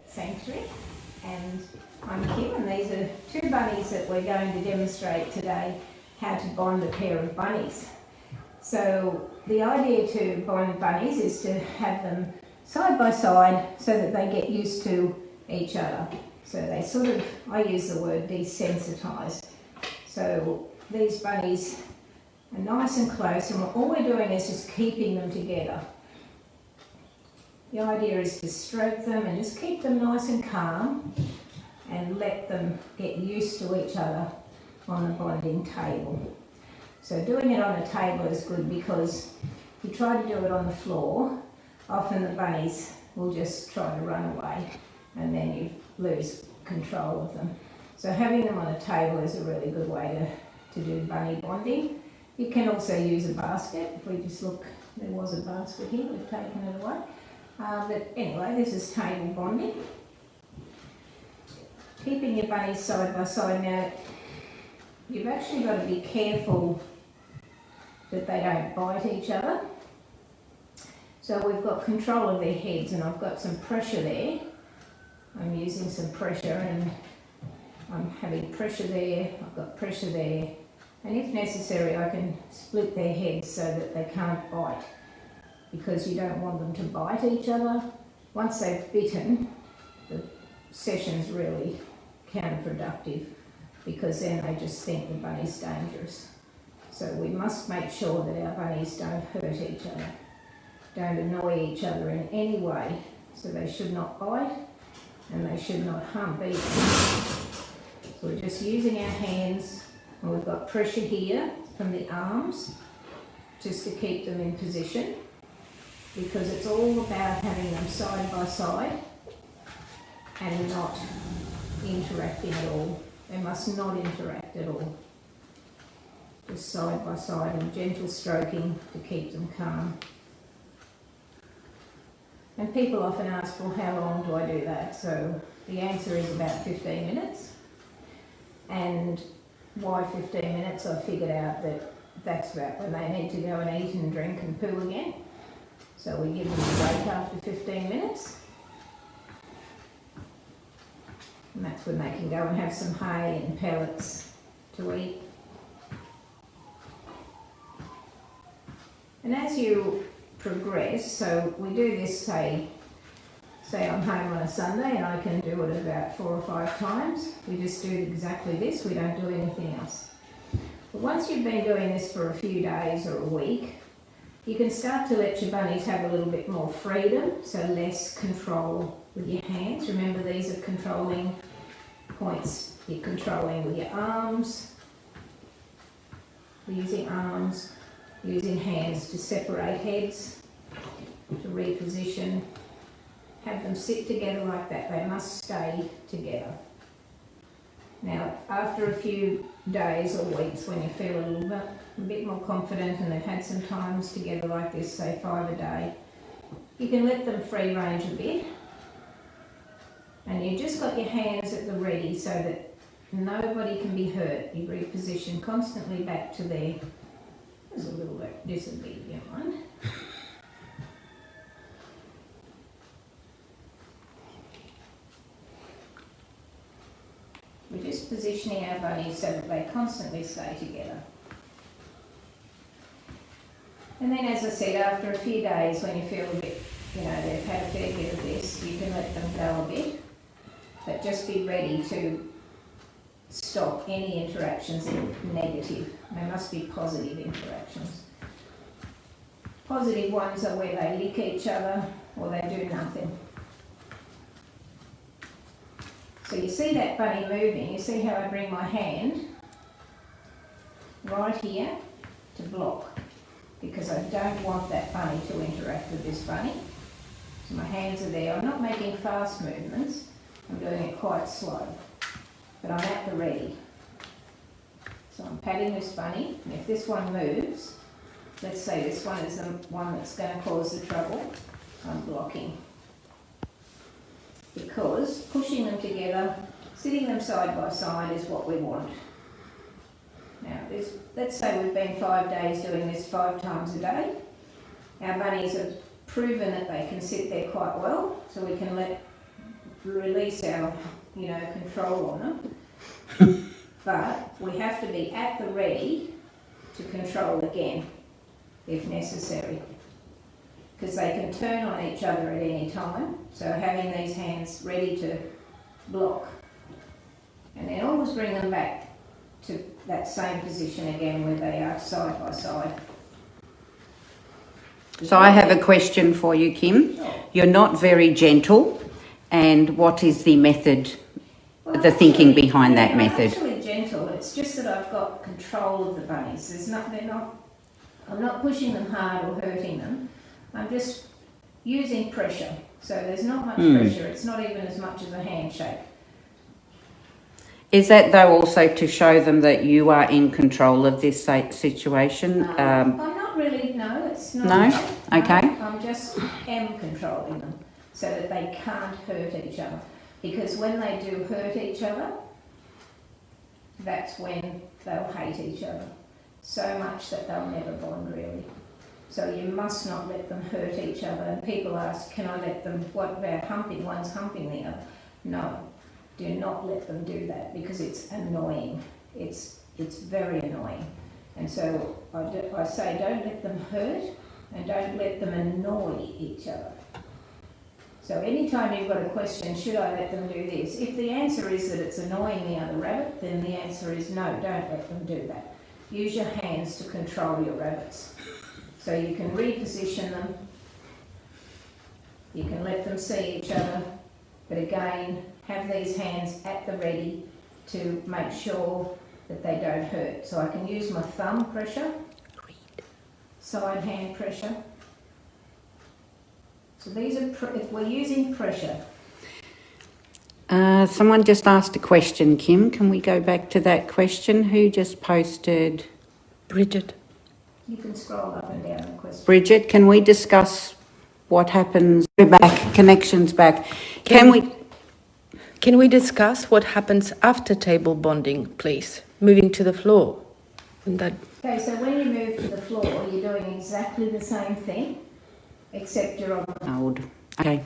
Sanctuary, and I'm Kim, and these are two bunnies that we're going to demonstrate today how to bond a pair of bunnies. So the idea to bond bunnies is to have them side by side so that they get used to each other. So they sort of, I use the word desensitise. So these bunnies are nice and close, and all we're doing is just keeping them together. The idea is to stroke them and just keep them nice and calm and let them get used to each other on the bonding table. So doing it on a table is good, because if you try to do it on the floor, often the bunnies will just try to run away and then you lose control of them. So having them on a table is a really good way to do bunny bonding. You can also use a basket. If we just look, there was a basket here, we've taken it away. But anyway, this is table bonding. Keeping your bunnies side by side. Now, you've actually got to be careful that they don't bite each other. So we've got control of their heads, and I've got some pressure there. I'm using some pressure, and I'm having pressure there, I've got pressure there. And if necessary, I can split their heads so that they can't bite, because you don't want them to bite each other. Once they've bitten, the session's really counterproductive, because then they just think the bunny's dangerous. So we must make sure that our bunnies don't hurt each other, don't annoy each other in any way. So they should not bite and they should not hump either. So we're just using our hands, and we've got pressure here from the arms just to keep them in position, because it's all about having them side by side and not interacting at all. They must not interact at all. Just side by side and gentle stroking to keep them calm. And people often ask, well, how long do I do that? So the answer is about 15 minutes. And why 15 minutes? I figured out that that's about when they need to go and eat and drink and poo again. So we give them a break after 15 minutes. And that's when they can go and have some hay and pellets to eat. And as you progress, so we do this, say I'm home on a Sunday and I can do it about 4 or 5 times. We just do exactly this, we don't do anything else. But once you've been doing this for a few days or a week, you can start to let your bunnies have a little bit more freedom, so less control with your hands. Remember, these are controlling points. You're controlling with your arms, using arms, using hands to separate heads, to reposition. Have them sit together like that. They must stay together. Now, after a few days or weeks, when you feel a bit more confident and they've had some times together like this, say 5 a day, you can let them free range a bit. And you've just got your hands at the ready so that nobody can be hurt. You reposition constantly back to their, there's a little disobedient one. We're just positioning our bunnies so that they constantly stay together. And then, as I said, after a few days, when you feel a bit, they've had a fair bit of this, you can let them go a bit, but just be ready to stop any interactions that are negative. They must be positive interactions. Positive ones are where they lick each other or they do nothing. So you see that bunny moving, you see how I bring my hand right here to block, because I don't want that bunny to interact with this bunny. So my hands are there. I'm not making fast movements, I'm doing it quite slow, but I'm at the ready. So I'm patting this bunny, and if this one moves, let's say this one is the one that's going to cause the trouble, I'm blocking. Because pushing them together, sitting them side by side is what we want. Now, let's say we've been 5 days doing this 5 times a day. Our bunnies have proven that they can sit there quite well, so we can let release our, control on them. But we have to be at the ready to control again, if necessary. Because they can turn on each other at any time, so having these hands ready to block. And then always bring them back to that same position again where they are side by side. So I have a question for you, Kim. You're not very gentle, and what is the method, the thinking behind that method? I'm actually gentle, it's just that I've got control of the bunnies. I'm not pushing them hard or hurting them. I'm just using pressure. So there's not much pressure, it's not even as much as a handshake. Is that though also to show them that you are in control of this situation? I'm not really, no, it's not. No? Okay. I'm just controlling them so that they can't hurt each other. Because when they do hurt each other, that's when they'll hate each other. So much that they'll never bond really. So you must not let them hurt each other. And people ask, can I let them, what about humping? One's humping the other. No, do not let them do that because it's annoying. It's very annoying. And so I say don't let them hurt and don't let them annoy each other. So anytime you've got a question, should I let them do this? If the answer is that it's annoying the other rabbit, then the answer is no, don't let them do that. Use your hands to control your rabbits. So you can reposition them, you can let them see each other, but again, have these hands at the ready to make sure that they don't hurt. So I can use my thumb pressure, side hand pressure. So these are, if we're using pressure. Someone just asked a question, Kim. Can we go back to that question? Who just posted? Bridget. You can scroll up and down the question. Bridget, can we discuss what happens? We're back, connections back. Can we discuss what happens after table bonding, please? Moving to the floor. Okay, so when you move to the floor, you're doing exactly the same thing, except you're on. Okay.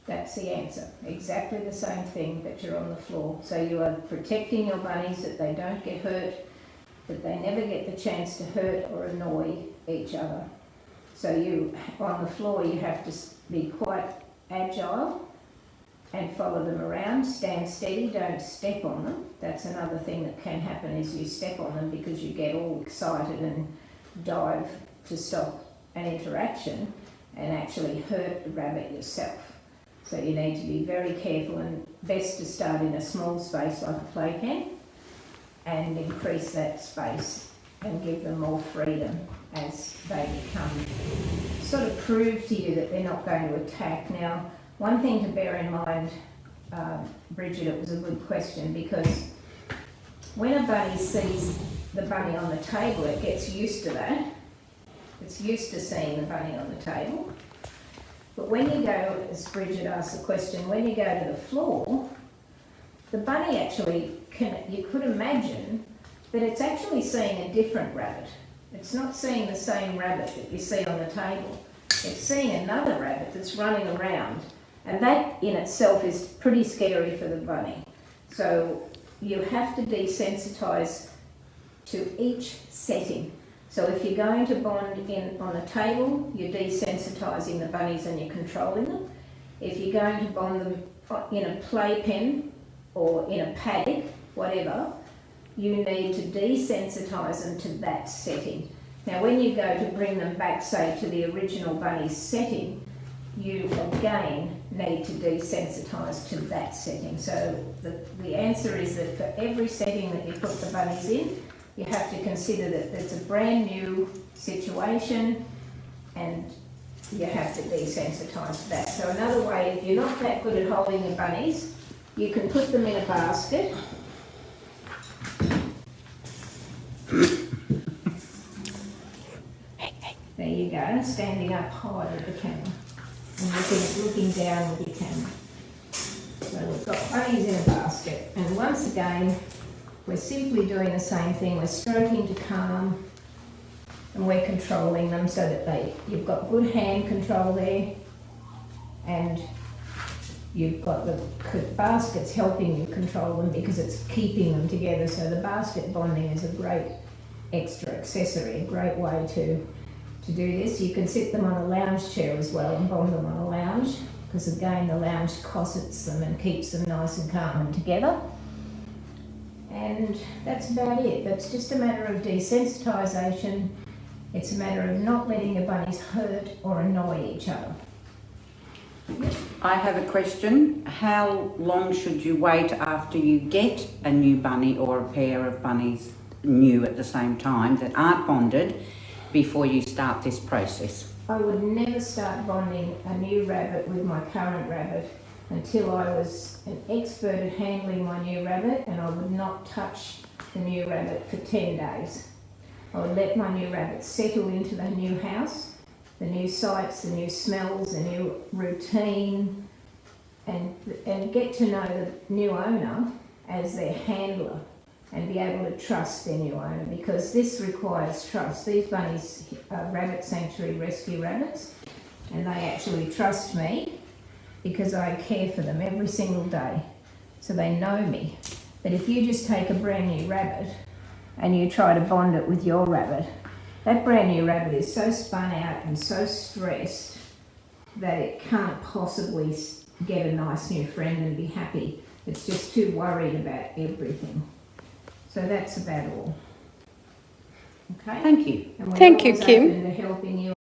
That's the answer. Exactly the same thing, but you're on the floor. So you are protecting your bunnies that they don't get hurt, that they never get the chance to hurt or annoy each other. So you, on the floor, you have to be quite agile and follow them around, stand steady, don't step on them. That's another thing that can happen is you step on them because you get all excited and dive to stop an interaction and actually hurt the rabbit yourself. So you need to be very careful and best to start in a small space like a playpen and increase that space and give them more freedom as they become, sort of prove to you that they're not going to attack. Now, one thing to bear in mind, Bridget, it was a good question because when a bunny sees the bunny on the table, it gets used to that. It's used to seeing the bunny on the table. But when you go, as Bridget asked the question, when you go to the floor, the bunny actually you could imagine that it's actually seeing a different rabbit. It's not seeing the same rabbit that you see on the table. It's seeing another rabbit that's running around. And that in itself is pretty scary for the bunny. So you have to desensitise to each setting. So if you're going to bond in on a table, you're desensitising the bunnies and you're controlling them. If you're going to bond them in a playpen or in a paddock, whatever, you need to desensitise them to that setting. Now when you go to bring them back, say, to the original bunny setting, you again need to desensitise to that setting. So the answer is that for every setting that you put the bunnies in, you have to consider that it's a brand new situation and you have to desensitise to that. So another way, if you're not that good at holding the bunnies, you can put them in a basket. There you go, standing up high with the camera and looking down with your camera. So we've got bunnies in a basket, and once again, we're simply doing the same thing. We're stroking to calm and we're controlling them so that you've got good hand control there, and you've got the baskets helping you control them because it's keeping them together. So the basket bonding is a great extra accessory, a great way to do this. You can sit them on a lounge chair as well and bond them on a lounge, because again the lounge cossets them and keeps them nice and calm and together. And that's about it. That's just a matter of desensitisation. It's a matter of not letting your bunnies hurt or annoy each other. I have a question. How long should you wait after you get a new bunny or a pair of bunnies new at the same time that aren't bonded before you start this process? I would never start bonding a new rabbit with my current rabbit until I was an expert at handling my new rabbit, and I would not touch the new rabbit for 10 days. I would let my new rabbit settle into the new house, the new sights, the new smells, the new routine, and get to know the new owner as their handler and be able to trust their new owner, because this requires trust. These bunnies are Rabbit Sanctuary rescue rabbits, and they actually trust me because I care for them every single day. So they know me. But if you just take a brand new rabbit and you try to bond it with your rabbit, that brand new rabbit is so spun out and so stressed that it can't possibly get a nice new friend and be happy. It's just too worried about everything. So that's about all. Okay? Thank you. And we're Thank you, always Kim. open to helping you